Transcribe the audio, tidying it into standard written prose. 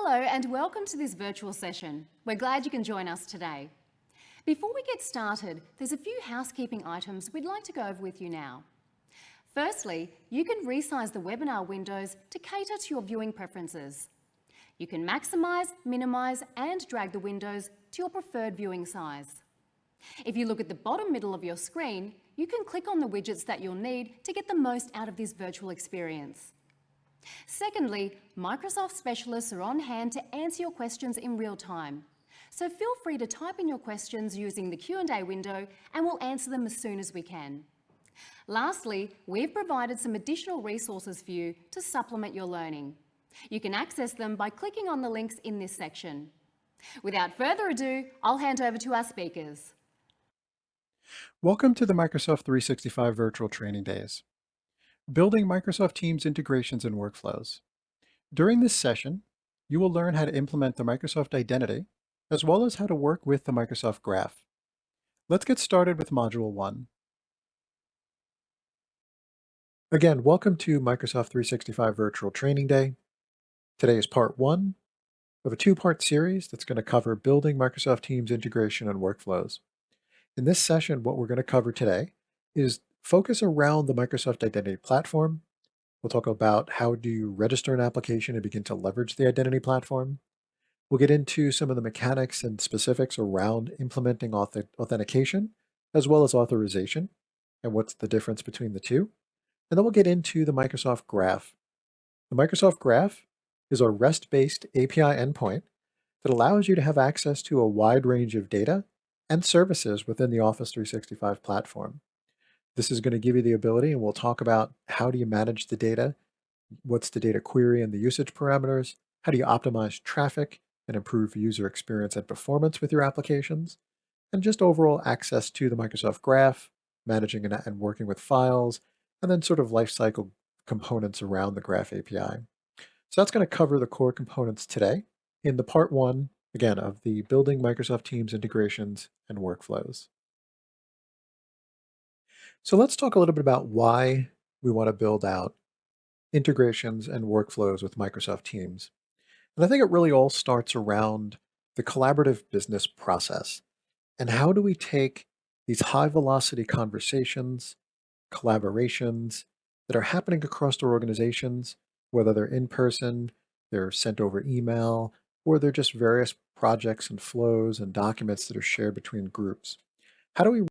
Hello and welcome to this virtual session. We're glad you can join us today. Before we get started, there's a few housekeeping items we'd like to go over with you now. Firstly, you can resize the webinar windows to cater to your viewing preferences. You can maximise, minimise and drag the windows to your preferred viewing size. If you look at the bottom middle of your screen, you can click on the widgets that you'll need to get the most out of this virtual experience. Secondly, Microsoft specialists are on hand to answer your questions in real time. So feel free to type in your questions using the Q&A window and we'll answer them as soon as we can. Lastly, we've provided some additional resources for you to supplement your learning. You can access them by clicking on the links in this section. Without further ado, I'll hand over to our speakers. Welcome to the Microsoft 365 Virtual Training Days. Building Microsoft Teams integrations and workflows. During this session, you will learn how to implement the Microsoft Identity, as well as how to work with the Microsoft Graph. Let's get started with Module 1. Again, welcome to Microsoft 365 Virtual Training Day. Today is part 1 of a two-part series that's going to cover building Microsoft Teams integration and workflows. In this session, what we're going to cover today is focus around the Microsoft Identity Platform. We'll talk about how do you register an application and begin to leverage the Identity Platform. We'll get into some of the mechanics and specifics around implementing authentication, as well as authorization, and what's the difference between the two. And then we'll get into the Microsoft Graph. The Microsoft Graph is a REST-based API endpoint that allows you to have access to a wide range of data and services within the Office 365 platform. This is going to give you the ability, and we'll talk about how do you manage the data, what's the data query and the usage parameters, how do you optimize traffic and improve user experience and performance with your applications, and just overall access to the Microsoft Graph, managing and working with files, and then sort of lifecycle components around the Graph API. So that's going to cover the core components today in the part 1, again, of the Building Microsoft Teams Integrations and Workflows. So let's talk a little bit about why we want to build out integrations and workflows with Microsoft Teams. And I think it really all starts around the collaborative business process. And how do we take these high velocity conversations, collaborations that are happening across our organizations, whether they're in person, they're sent over email, or they're just various projects and flows and documents that are shared between groups. How do we